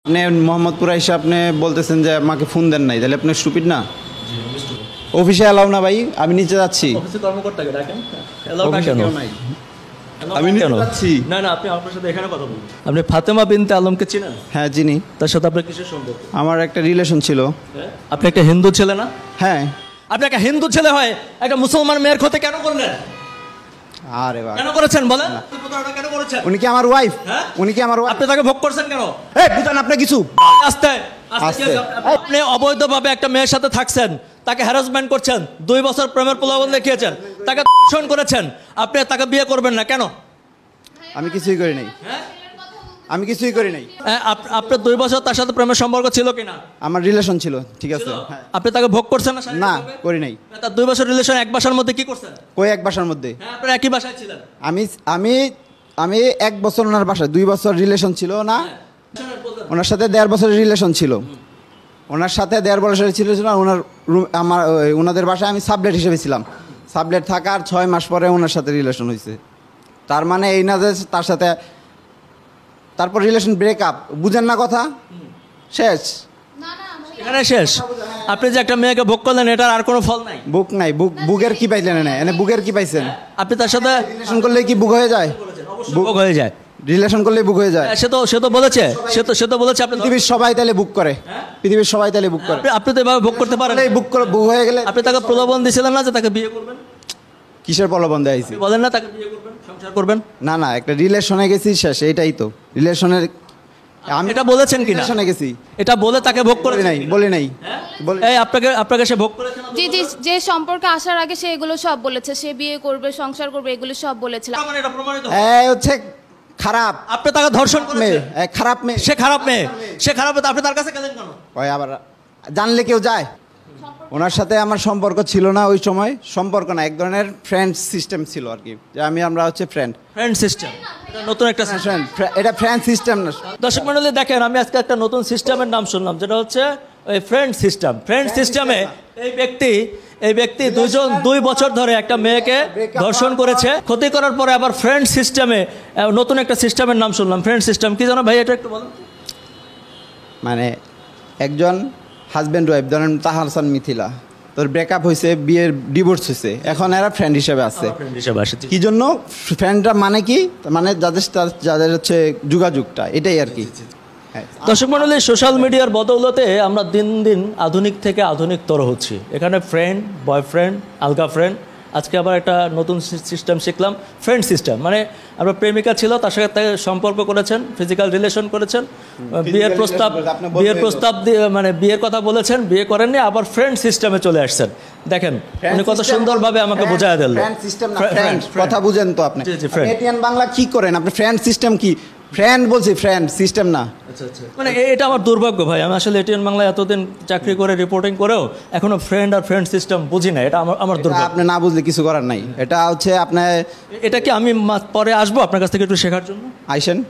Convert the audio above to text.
আপনি মোহাম্মদপুরে এসে আপনি বলতেছেন যে আমাকে ফোন দেন নাই, তাহলে আপনি স্টুপিড না? অফিসে এলাও না ভাই, আমি নিচে যাচ্ছি। অফিসে কর্মকর্তাকে ডাকেন। অফিসে কেউ নাই, আমি নিচে যাচ্ছি। না না, আপনি আপনার সাথে এখানে কথা বলুন। আপনি ফাতেমা বিনতে আলমকে চিনেন? হ্যাঁ চিনি। তার সাথে আপনার কিসের সম্পর্ক? আমার একটা রিলেশন ছিল। আপনি একটা হিন্দু ছেলে না? হ্যাঁ। আপনি একটা হিন্দু ছেলে হয় একটা মুসলমান মেয়ের ক্ষতি কেন করলেন? আরে বাবা, কেন করেছেন বলেন? কেন করেছেন? উনি কি আমার ওয়াইফ? হ্যাঁ? উনি কি আমার ওয়াইফ? আপনি তাকে ভোগ করছেন কেন? এই বুঝান আপনি কিছু। আস্তে আস্তে। আপনি অবৈধভাবে একটা মেয়ের সাথে থাকছেন, তাকে হ্যারাসমেন্ট করছেন, 2 বছর প্রেমের প্রলোভন দেখিয়েছেন, তাকে ধর্ষণ করেছেন, আপনি তাকে বিয়ে করবেন না কেন? আমি কিছুই করি নাই। আমি কিছুই করি নাই। আপনার 2 বছর তার সাথে প্রেমের সম্পর্ক ছিল কিনা? আমার রিলেশন ছিল, ঠিক আছে। হ্যাঁ। আপনি তাকে ভোগ করছেন না? না, করি নাই। তার 2 বছর রিলেশন এক বাসার মধ্যে কি করছেন? কই এক বাসার মধ্যে? হ্যাঁ, আপনারা একই বাসায় ছিলেন। আমি আমি আমি 1 বছর ওনার বাসায়, 2 বছর রিলেশন ছিল না। ওনার সাথে 1.5 বছরের রিলেশন ছিল। ওনার সাথে 1.5 বছরের ছিল ওনার ওনাদের বাসায় আমি সাবলেট হিসেবে ছিলাম। সাবলেট থাকার 6 মাস পরে ওনার সাথে রিলেশন হয়েছে। তার মানে এই না যে তার সাথে তারপর রিলেশন ব্রেকআপ। বুঝেন না কথা? শেষ, এখানে শেষ। আপনি যে একটা মেয়েকে ভোগ করলেন, এটার আর কোনো ফল নাই। বুক নাই। বুকের কি পাইলেন? এনে বুকের কি পাইছেন? আপনি তার সাথে রিলেশন করলে কি বুক হয়ে যায়? ভোগ হয়ে যায়। রিলেশন করলে বুক হয়ে যায়। সে তো বলেছে, সে তো বলেছে আপনি পৃথিবীর সবাই তাহলে বুক করে। পৃথিবীর সবাই তাহলে বুক করে। আপনি তো এভাবে ভোগ করতে পারেন। বুক করে বুক হয়ে গেলে আপনি তাকে প্রলোভন দিয়েছিলেন না যে তাকে বিয়ে করবেন? কিসের প্রলোভন দেয়াইছি? বলেন না তাকে বিয়ে করবেন, সংসার করবেন। না না, একটা রিলেশনে গেছি, শেষ। এইটাই তো রিলেশনের। আমি এটা বলেছেন কিনা? রিলেশনে গেছি, এটা বলে তাকে ভোগ করে বলি নাই, বলি নাই। এই আপনাকে সে ভোগ করেছে না? জি জি, যে সম্পর্কে আসার আগে সে এগুলো সব বলেছে, সে বিয়ে করবে, সংসার করবে, এগুলো সব বলেছিল। মানে এটা প্রমাণিত। এই হচ্ছে খারাপ। আপনি তাকে ধর্ষণ মেয়ে, করেছেন। খারাপ মেয়ে। সে খারাপ মেয়ে, সে খারাপ মেয়ে, আপনি তার কাছে গেলেন কেন? ওই আবার জানলে কেউ যায়? ওনার সাথে আমার সম্পর্ক ছিল না ওই সময়। সম্পর্ক না, এক ধরনের ফ্রেন্ড সিস্টেম ছিল আর কি, যে আমরা হচ্ছে ফ্রেন্ড সিস্টেম। এটা নতুন একটা ফ্রেন্ড। এটা ফ্রেন্ড সিস্টেম না। দর্শক মণ্ডলী দেখেন, আমি আজকে একটা নতুন সিস্টেমের নাম শুনলাম, যেটা হচ্ছে ওই ফ্রেন্ড সিস্টেম। ফ্রেন্ড সিস্টেমে এই ব্যক্তি 2 বছর ধরে একটা মেয়েকে ধর্ষণ করেছে, ক্ষতি করার পরে আবার ফ্রেন্ড সিস্টেমে নতুন একটা সিস্টেমের নাম শুনলাম। ফ্রেন্ড সিস্টেম কি জানো ভাই? এটা একটু বলুন। মানে একজন হাজব্যান্ড ওয়াইফ, ধরেন তাহার হাসান মিথিলা, তোর ব্রেকআপ হয়েছে, বিয়ের ডিভোর্স হয়েছে, এখন এরা ফ্রেন্ড হিসেবে আছে। কি জন্য ফ্রেন্ডরা? মানে কি, মানে যাদের হচ্ছে যোগাযোগটা, এটাই আর কি। দর্শক মণ্ডলী, সোশ্যাল মিডিয়ার বদৌলতে আমরা দিন দিন আধুনিক থেকে আধুনিকতর হচ্ছি। এখানে ফ্রেন্ড, বয়ফ্রেন্ড, আলগা ফ্রেন্ড, আজকে আবার একটা নতুন সিস্টেম শিখলাম, ফ্রেন্ড সিস্টেম। মানে আপনার প্রেমিকা ছিল, তার সাথে সম্পর্ক করেছেন, ফিজিক্যাল রিলেশন করেছেন, বিয়ের প্রস্তাব দিয়ে মানে বিয়ের কথা বলেছেন, বিয়ে করেননি, আবার ফ্রেন্ড সিস্টেমে চলে আসছেন। দেখেন উনি কত সুন্দরভাবে আমাকে বোঝায় দিলেন। ফ্রেন্ড সিস্টেম না, ফ্রেন্ড কথা বুঝেন তো আপনি? জি জি, ফ্রেন্ড। এটিএন বাংলা কি করেন আপনি? ফ্রেন্ড সিস্টেম কি? ফ্রেন্ড বলছি, ফ্রেন্ড সিস্টেম না। মানে এটা আমার দুর্ভাগ্য ভাই। আমি আসলে এটিএন বাংলায় এতদিন চাকরি করে, রিপোর্টিং করেও এখনো ফ্রেন্ড আর ফ্রেন্ড সিস্টেম বুঝি না। এটা আমার দুর্ভাগ্য। আপনি না বুঝলে কিছু করার নাই। এটা হচ্ছে আপনার। এটা কি আমি পরে আসবো আপনার কাছ থেকে একটু শেখার জন্য? আইসেন।